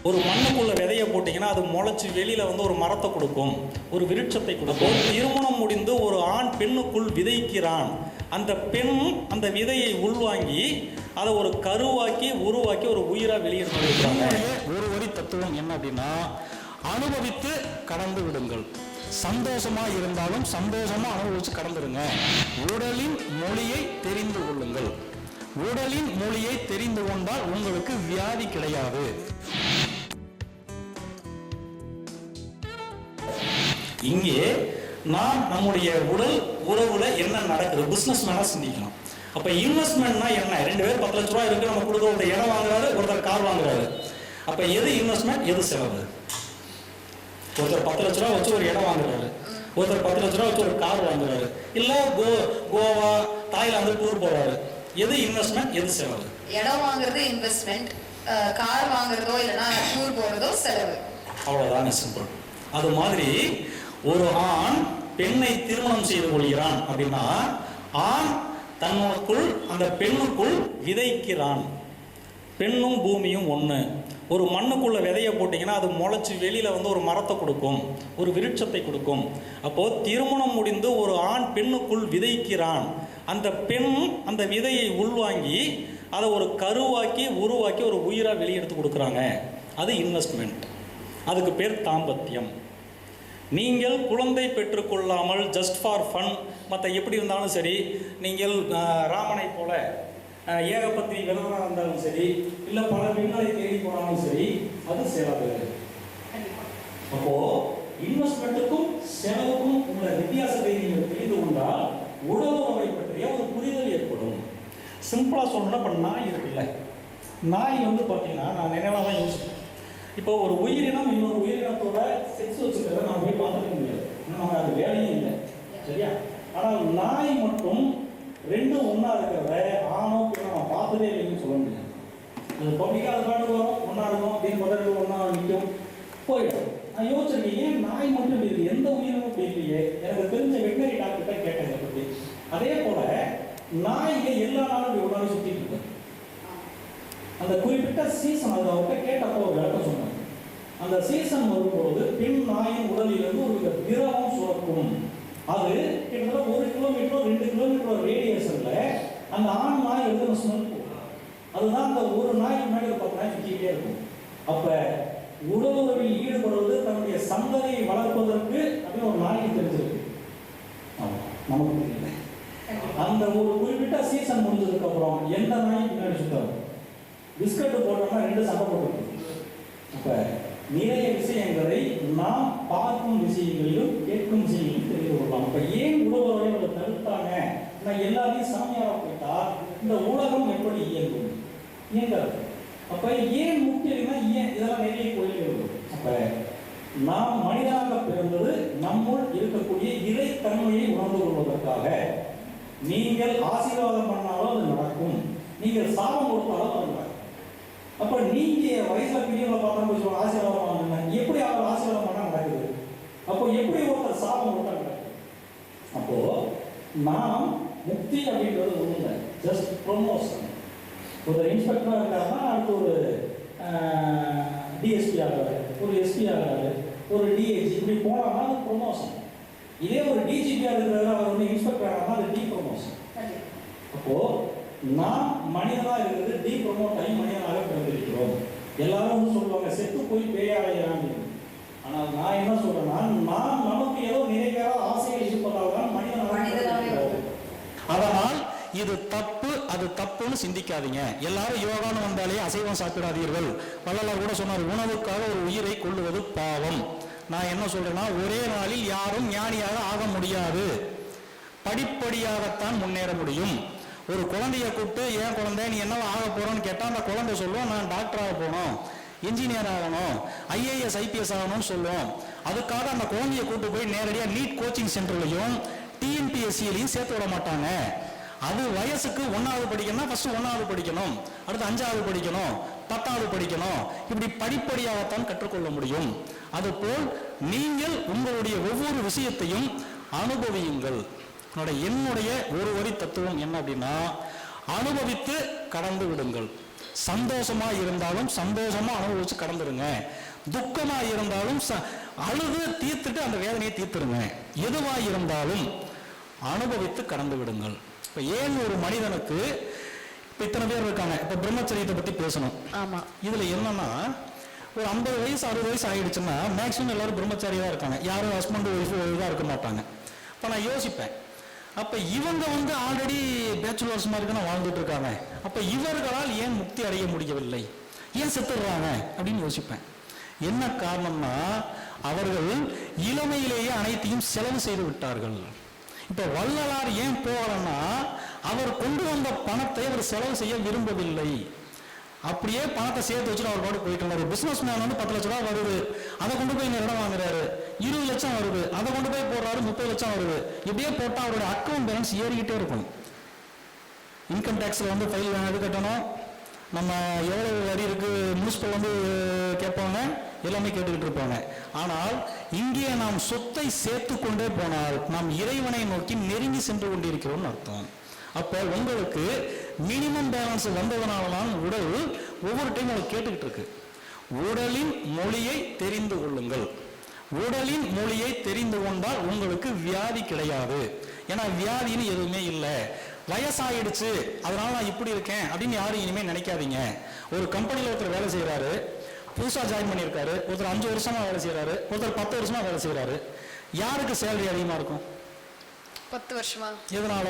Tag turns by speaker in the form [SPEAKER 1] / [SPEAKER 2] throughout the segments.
[SPEAKER 1] ஒரு மண்ணுக்குள்ள விதைய போட்டிங்கன்னா அது முளைச்சி வெளியில ஒரு மரத்தை கொடுக்கும், ஒரு விருட்சத்தை கொடுக்கும். திருமணம் முடிந்து ஒரு ஆண் பெண்ணுக்குள் விதைக்கிறான். அந்த பெண் அந்த விதையை உள்வாங்கி அதை ஒரு கருவாக்கி உருவாக்கி ஒரு உயிரா வெளியிடுறாங்க.
[SPEAKER 2] ஒரு வரி தத்துவம் என்ன அப்படின்னா, அனுபவித்து கடந்து விடுங்கள். சந்தோஷமா இருந்தாலும் சந்தோஷமா அனுபவிச்சு கடந்துடுங்க. உடலின் மொழியை தெரிந்து கொள்ளுங்கள். உடலின் மொழியை தெரிந்து கொண்டால் உங்களுக்கு வியாதி கிடையாது.
[SPEAKER 1] இங்கே நாம் நம்முடைய உடல் உறவுல என்ன நடக்குது பிசினஸ் மேனா சிந்திக்கணும். அப்ப இன்வெஸ்ட்மெண்ட்னா என்ன? 2 பேர் 10 லட்ச ரூபாய் இருக்கு, நம்ம கொடுக்க ஒரு இடம் வாங்குறாரு, ஒருத்தர் கார் வாங்குறாரு. அப்ப எது இன்வெஸ்ட்மெண்ட், எது செலவு? ஒருத்தர் 10 லட்ச ரூபாய் வச்சு ஒரு இடம் வாங்குறாரு, ஒருத்தர் 10 லட்ச ரூபாய் வச்சு ஒரு கார் வாங்குறாரு, இல்ல கோவா தாய்லாந்து டூர் போறாரு. எது இன்வெஸ்ட்மெண்ட், எது செலவு?
[SPEAKER 3] இடம் வாங்குறது இன்வெஸ்ட்மெண்ட், கார் வாங்குறதோ இல்லைன்னா டூர் போறதோ செலவு.
[SPEAKER 1] அவ்வளவுதாங்க, சிம்பிள். அது மாதிரி ஒரு ஆண் பெண்ணை திருமணம் செய்து கொள்கிறான் அப்படின்னா ஆண் தன்னுக்குள் அந்த பெண்ணுக்குள் விதைக்கிறான். பெண்ணும் பூமியும் ஒன்று. ஒரு மண்ணுக்குள்ள விதைய போட்டிங்கன்னா அது முளைச்சி வெளியில ஒரு மரத்தை கொடுக்கும், ஒரு விருட்சத்தை கொடுக்கும். அப்போ திருமணம் முடிந்து ஒரு ஆண் பெண்ணுக்குள் விதைக்கிறான். அந்த பெண் அந்த விதையை உள்வாங்கி அதை ஒரு கருவாக்கி உருவாக்கி ஒரு உயிரா வெளியெடுத்து கொடுக்குறாங்க. அது இன்வெஸ்ட்மெண்ட். அதுக்கு பேர் தாம்பத்தியம். நீங்கள் குழந்தை பெற்றுக்கொள்ளாமல் ஜஸ்ட் ஃபார் ஃபன், மற்ற எப்படி இருந்தாலும் சரி, நீங்கள் ராமனை போல ஏகபத்தினி விரதனாக இருந்தாலும் சரி, இல்லை பல பெண்களை தேடி போனாலும் சரி, அது செலவு. அப்போ இன்வெஸ்ட்மெண்ட்டுக்கும் செலவுக்கும் உள்ள வித்தியாசத்தை நீங்கள் தெரிந்து கொண்டால் உடல் உறவை பற்றிய ஒரு புரிதல் ஏற்படும். சிம்பிளாக சொல்லணும்னா, இப்போ நாய் இருக்குல்ல, நாய் பார்த்தீங்கன்னா நான் நினைவாக தான் யோசிப்பேன். இப்போ ஒரு உயிரினம் இன்னொரு உயிரினத்தோட செக்ஸ் வச்சுக்கிறத நம்ம போய் பார்த்துக்க முடியாது, நம்ம அது வேலையும் இல்லை, சரியா? ஆனால் நாய் மட்டும் ரெண்டும் ஒன்றா இருக்கிறத ஆணோ பெண்ணோ நம்ம பார்த்ததே இல்லைன்னு சொல்ல முடியாது. அது பப்ளிக்காக அது பாட்டு வரும், ஒன்றா இருக்கும், அப்படின்னு முதல்ல ஒன்றா நிற்கும், போயிடும். நான் யோசிச்சிருக்கேன், ஏன் நாய் மட்டும் இப்படி இருக்கு, எந்த உயிரினமும் இப்படி இல்லையே. எனக்கு தெரிஞ்ச வெட்டரி டாக்டர்கிட்ட கேட்டேன் இதை பற்றி. அதே போல நாய்ங்க எல்லா நாளும் இப்படி ஒன்றாவே சுற்றிட்டு இருக்கு. அந்த குறிப்பிட்ட சீசன் அது அவர்கிட்ட கேட்டப்போ ஒரு விளக்கம் சொன்னாங்க. அந்த சீசன் வரும்போது பெண் நாயின் உடலிலிருந்து ஒரு திரவம் சுரக்கும். அது கிட்டத்தட்ட 1 கிலோமீட்டரோ 2 கிலோமீட்டர் ரேடியேஷன்ல அந்த ஆண் நாய் எழுதுன ஸ்மெல் போகும். அதுதான் அந்த ஒரு நாய் முன்னாடி ஒரு 10 நாய் சுற்றிக்கிட்டே இருக்கும். அப்ப உடல் உறவில் ஈடுபடுவது தன்னுடைய சந்ததியை வளர்ப்பதற்கு அப்படின்னு ஒரு நாய்க்கு தெரிஞ்சிருக்கு. நமக்கு தெரியல. அந்த ஒரு குறிப்பிட்ட சீசன் முடிஞ்சதுக்கு அப்புறம் எந்த நாய் பின்னாடி சுத்தாது. பிஸ்கட் போட்டோம்னா 2 சண்டை போட்டு. அப்ப நிறைய விஷயங்களை நாம் பார்க்கும் விஷயங்களிலும் கேட்கும் விஷயங்களிலும் தெரிந்து கொள்ளலாம். அப்ப ஏன் உலக தடுத்தாங்க? நான் எல்லாரையும் சாமியாரா போயிட்டா இந்த உலகம் எப்படி இயங்கும்? இயங்காது. அப்ப ஏன் முக்கியம்னா ஏன் இதெல்லாம் நிறைய கோயில்கள். அப்ப நாம் மனிதனாக பிறந்தது நம்முள் இருக்கக்கூடிய இறை தன்மையை உணர்ந்து கொள்வதற்காக. நீங்கள் ஆசீர்வாதம் பண்ணாலும் அது நடக்கும், நீங்கள் சாபம் கொடுத்தாலும் அது நடக்கும். அப்ப நீங்க வயசுல பெரியவங்களை பார்த்தா போய் ஆசீர்வாதம் வாங்கினா எப்படி அவர் ஆசீர்வாதம் பண்ணா நடக்குது? அப்போ எப்படி ஒருத்தர் சாபம் கொடுத்தா நடக்குது? அப்போ நாம் முக்தி அப்படின்றது ஒண்ணு, ஜஸ்ட் ப்ரொமோஷன். ஒரு இன்ஸ்பெக்டரா இருக்காருன்னா அடுத்து ஒரு டிஎஸ்பி ஆகிறாரு, ஒரு எஸ்பி ஆகிறாரு, ஒரு டிஐஜி, இப்படி போனாங்கன்னா அது ப்ரொமோஷன். இதே ஒரு டிஜிபியா இருக்கிறது அவர் இன்ஸ்பெக்டர் ஆனா அது டி ப்ரொமோஷன். அப்போ நாம் மனிதனாக இருக்கிறது டி ப்ரொமோட் ஆகி மனிதனாக பிறந்திருக்கிறோம். எல்லாரும் சொல்லுவாங்க செத்து போய் பேயாளையான்னு. ஆனால் நான் என்ன சொல்றேன்னா, நாம் நமக்கு ஏதோ நிறைவேறாத ஆசைகள் இருப்பதால் தான் மனிதனாக.
[SPEAKER 2] அதனால் இது தப்பு அது தப்புன்னு சிந்திக்காதீங்க. எல்லாரும் யோகான்னு வந்தாலே அசைவம் சாப்பிடாதீர்கள். வள்ளலார் கூட சொன்னார், உணவுக்காக ஒரு உயிரை கொள்ளுவது பாவம். நான் என்ன சொல்றேன்னா, ஒரே நாளில் யாரும் ஞானியாக ஆக முடியாது, படிப்படியாகத்தான் முன்னேற முடியும். ஒரு குழந்தைய கூப்பிட்டு ஏன் குழந்தை நீ என்ன ஆக போறோன்னு கேட்டா அந்த குழந்தை சொல்லுவோம், நான் டாக்டராக போகணும், இன்ஜினியர் ஆகணும், ஐஏஎஸ் ஐபிஎஸ் ஆகணும்னு சொல்லுவோம். அதுக்காக அந்த குழந்தைய கூப்பிட்டு போய் நேரடியாக நீட் கோச்சிங் சென்டர்லையும் டிஎன்பிஎஸ்சிலையும் சேர்த்து விட மாட்டாங்க. அது வயசுக்கு 1வது படிக்கணும்னா ஃபர்ஸ்ட் 1வது படிக்கணும், அடுத்து 5வது படிக்கணும், 10வது படிக்கணும். இப்படி படிப்படியாகத்தான் கற்றுக்கொள்ள முடியும். அதுபோல் நீங்கள் உங்களுடைய ஒவ்வொரு விஷயத்தையும் அனுபவியுங்கள். என்னுடைய ஒரு வரி தத்துவம் என்ன அப்படின்னா, அனுபவித்து கடந்து விடுங்கள். சந்தோஷமா இருந்தாலும் சந்தோஷமா அனுபவிச்சு கடந்துருங்க, துக்கமா இருந்தாலும் அழுது தீர்த்துட்டு அந்த வேதனையை தீர்த்துருங்க, எதுவா இருந்தாலும் அனுபவித்து கடந்து விடுங்கள். இப்ப ஏன் ஒரு மனிதனுக்கு இப்ப இத்தனை பேர் இருக்காங்க, இப்ப பிரம்மச்சரியத்தை பத்தி பேசணும்.
[SPEAKER 3] ஆமா,
[SPEAKER 2] இதுல என்னன்னா ஒரு 50 வயசு 60 வயசு ஆயிடுச்சுன்னா மேக்சிமம் எல்லாரும் பிரம்மச்சாரியா இருக்காங்க, யாரும் ஹஸ்பண்ட் ஒய்ஃபு ஒழுங்கா இருக்க மாட்டாங்க. இப்ப நான் யோசிப்பேன், அப்ப இவங்க ஆல்ரெடி பேச்சுலர்ஸ் மாதிரி தானே வாழ்ந்துட்டு இருக்காங்க, அப்ப இவர்களால் ஏன் முக்தி அடைய முடியவில்லை, ஏன் செத்துடுறாங்க அப்படின்னு யோசிப்பேன். என்ன காரணம்னா அவர்கள் இளமையிலேயே அனைத்தையும் செலவு செய்து விட்டார்கள். இப்ப வள்ளலார் ஏன் போகலன்னா அவர் கொண்டு வந்த பணத்தை அவர் செலவு செய்ய விரும்பவில்லை. அப்படியே பணத்தை சேர்த்து வச்சுட்டு அவர் பாட்டு போயிட்டு இருந்தாரு. பிசினஸ் மேன் 10 லட்ச ரூபா வருது, அதை கொண்டு போய் இடம் வாங்குறாரு, 20 லட்சம் வருது, அதை கொண்டு போய் போடுறாரு, 30 லட்சம் வருது. இப்படியே போட்டா அவருடைய அக்கௌண்ட் பேலன்ஸ் ஏறிக்கிட்டே இருக்கும். இன்கம் டேக்ஸ்ல ஃபைல் எது கட்டணும், நம்ம எவ்வளவு வரி இருக்கு, முனிசிபல் கேட்பாங்க, எல்லாமே கேட்டுக்கிட்டு இருப்பாங்க. ஆனால் இங்கே நாம் சொத்தை சேர்த்து கொண்டே போனால் நாம் இறைவனை நோக்கி நெருங்கி சென்று கொண்டிருக்கிறோம் அர்த்தம். அப்போ உங்களுக்கு மினிமம் பேலன்ஸ் வந்ததுனாலதான் உடல் ஒவ்வொரு டைம் உங்களுக்கு கேட்டுக்கிட்டு இருக்கு. உடலின் மொழியை தெரிந்து கொள்ளுங்கள். உடலின் மொழியை தெரிந்து கொண்டால் உங்களுக்கு வியாதி கிடையாது. ஏன்னா வியாதின்னு எதுவுமே இல்லை. வயசாயிடுச்சு அதனால நான் இப்படி இருக்கேன் அப்படின்னு யாரும் இனிமே நினைக்காதீங்க. ஒரு கம்பெனியில் ஒருத்தர் வேலை செய்யறாரு, புதுசா ஜாயின் பண்ணியிருக்காரு, ஒருத்தர் 5 வருஷமா வேலை செய்யறாரு, ஒருத்தர் 10 வருஷமா வேலை செய்யறாரு. யாருக்கு சேலரி அதிகமா இருக்கும்?
[SPEAKER 3] 10 வருஷமா.
[SPEAKER 2] எதனால?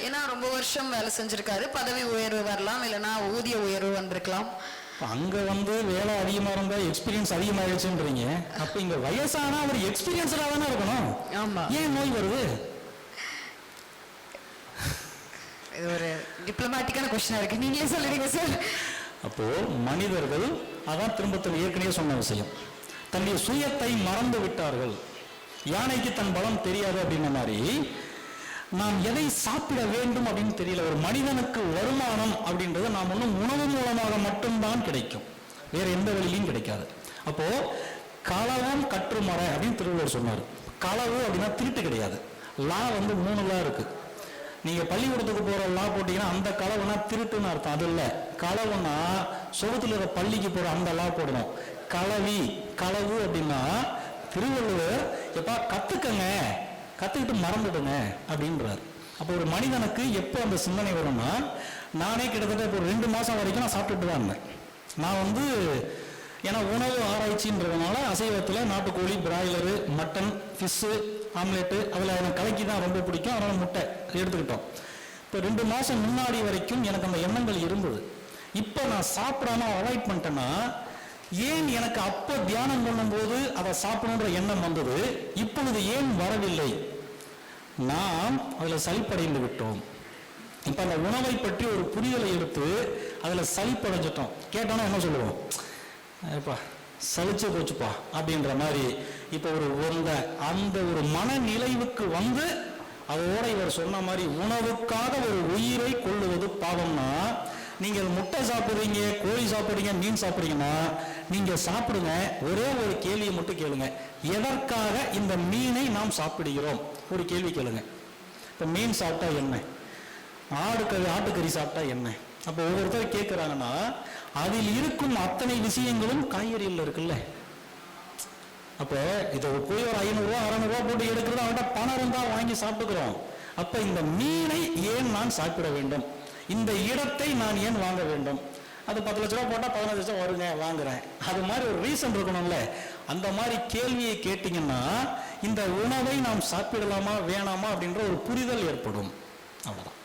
[SPEAKER 3] ஏன்னா ரொம்ப வருஷம் வேலை செஞ்சிருக்காரு, பதவி உயர்வு வரலாம், இல்லைன்னா ஊதிய உயர்வு வந்திருக்கலாம்.
[SPEAKER 2] அங்க வேலை அதிகமா இருந்தா எக்ஸ்பீரியன்ஸ் அதிகமாயிடுச்சுன்றீங்க. அப்ப இங்க வயசானா ஒரு எக்ஸ்பீரியன்ஸா தானே இருக்கணும்.
[SPEAKER 3] ஆமா,
[SPEAKER 2] ஏன் நோய் வருது?
[SPEAKER 3] இது ஒரு டிப்ளமேட்டிக்கான கொஸ்டினா இருக்கு, நீங்களே சொல்லிடுங்க சார்.
[SPEAKER 2] அப்போ மனிதர்கள் அதான் திரும்ப ஏற்கனவே சொன்ன விஷயம், தன்னுடைய சுயத்தை மறந்து விட்டார்கள். யானைக்கு தன் பலம் தெரியாது அப்படின்ன மாதிரி நாம் எதை சாப்பிட வேண்டும் அப்படின்னு தெரியல. ஒரு மனிதனுக்கு வருமானம் அப்படின்றது நாம் உணவு மூலமாக மட்டும்தான் கிடைக்கும், வேற எந்த வழியிலையும் கிடைக்காது. அப்போ களவம் கற்றுமற அப்படின்னு திருவள்ளுவர் சொன்னார். களவு அப்படின்னா திருட்டு கிடையாது. லா 3 லா இருக்கு. நீங்க பள்ளிக்கூடத்துக்கு போற லா போட்டீங்கன்னா அந்த களவுனா திருட்டுன்னு அர்த்தம். அது இல்லை. களவுனா சொகுத்துல இருக்க பள்ளிக்கு போற அந்த லா போடணும். களவி களவு அப்படின்னா திருவள்ளுவர் எப்பா கத்துக்கங்க, கத்துக்கிட்டு மறந்துடுங்க அப்படின்றார். அப்போ ஒரு மனிதனுக்கு எப்போ அந்த சிந்தனை வரும்னா, நானே கிட்டத்தட்ட இப்போ 2 மாசம் வரைக்கும் நான் சாப்பிட்டுட்டு தான் இருந்தேன். நான் ஏன்னா உணவு ஆராய்ச்சின்றதுனால அசைவத்தில் நாட்டுக்கோழி, பிராய்லரு, மட்டன், ஃபிஷ்ஷு, ஆம்லெட்டு அதில் எனக்கு கலக்கி தான் ரொம்ப பிடிக்கும். அதனால் முட்டை எடுத்துக்கிட்டோம். இப்போ 2 மாதம் முன்னாடி வரைக்கும் எனக்கு அந்த எண்ணங்கள் இருந்தது. இப்போ நான் சாப்பிடாம அவாய்ட் பண்ணிட்டேன்னா ஏன் எனக்கு அப்போ தியானம் பண்ணும்போது அதை சாப்பிடணுன்ற எண்ணம் வந்தது, இப்பொழுது ஏன் வரவில்லை? நாம் அதில் சலிப்படைந்து விட்டோம். இப்போ அந்த உணவை பற்றி ஒரு புரிதலை எடுத்து அதில் சலிப்படைஞ்சிட்டோம். கேட்டோன்னா என்ன சொல்லுவோம்? ஏப்பா சலிச்சு போச்சுப்பா அப்படின்ற மாதிரி. இப்போ அந்த ஒரு மனநிலைவுக்கு அதோட இவர் சொன்ன மாதிரி உணவுக்காக ஒரு உயிரை கொள்ளுவது பாவம்னா, நீங்கள் முட்டை சாப்பிடுறீங்க, கோழி சாப்பிடுறீங்க, மீன் சாப்பிடுறீங்கன்னா நீங்க சாப்பிடுங்க. ஒரே ஒரு கேள்வியை மட்டும் கேளுங்க, எதற்காக இந்த மீனை நாம் சாப்பிடுகிறோம்? ஒரு கேள்வி கேளுங்க. இப்போ மீன் சாப்பிட்டா என்ன, ஆட்டுக்கறி சாப்பிட்டா என்ன? அப்போ ஒவ்வொருத்தர் கேட்கிறாங்கன்னா அதில் இருக்கும் அத்தனை விஷயங்களும் காய்கறியில் இருக்குல்ல. அப்ப இதை போய் ஒரு 500 ரூபா 600 ரூபா போட்டு எடுக்கிறது, அவன்கிட்ட பணம் இருந்தா வாங்கி சாப்பிட்டுக்கிறோம். அப்ப இந்த மீனை ஏன் நான் சாப்பிட வேண்டும்? இந்த இடத்தை நான் ஏன் வாங்க வேண்டும்? அது 10 லட்ச ரூபா போட்டா 15 லட்சம் வருங்க, வாங்குறேன். அது மாதிரி ஒரு ரீசன் இருக்கணும்ல. அந்த மாதிரி கேள்வியை கேட்டீங்கன்னா இந்த உணவை நாம் சாப்பிடலாமா வேணாமா அப்படின்ற ஒரு புரிதல் ஏற்படும். அவ்வளவுதான்.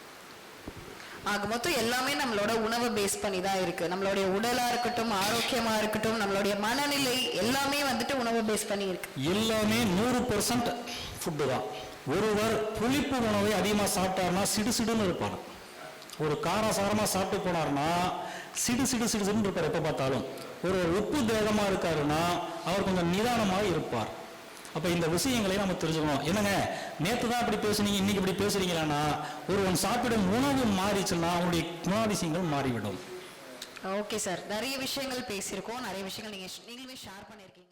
[SPEAKER 3] ஆக மொத்தம் எல்லாமே நம்மளோட உணவை பேஸ் பண்ணி தான் இருக்கு. நம்மளுடைய உடலா இருக்கட்டும், ஆரோக்கியமா இருக்கட்டும், நம்மளுடைய மனநிலை எல்லாமே உணவை பேஸ் பண்ணி இருக்கு. எல்லாமே
[SPEAKER 2] 100% ஃபுட்டு தான். ஒருவர் புளிப்பு உணவை அதிகமாக சாப்பிட்டாருன்னா சிடுசிடுன்னு இருப்பார். ஒரு காரசாரமா சாப்பிட்டு போனார்னா சிடுசிடுன்னு இருப்பார் எப்ப பார்த்தாலும். ஒரு உப்பு தேகமா இருக்காருன்னா அவர் கொஞ்சம் நிதானமாக இருப்பார். அப்ப இந்த விஷயங்களை நம்ம தெரிஞ்சுக்கணும். என்னங்க நேற்று தான் இப்படி பேசுனீங்க, இன்னைக்கு இப்படி பேசுறீங்களா? ஒருவன் சாப்பிடும் உணவு மாறிச்சுன்னா அவனுடைய குணாதிசயங்கள் மாறிவிடும்.
[SPEAKER 3] ஓகே சார், நிறைய விஷயங்கள் பேசியிருக்கோம், நிறைய விஷயங்கள் நீங்களுமே ஷேர் பண்ணியிருக்கீங்க.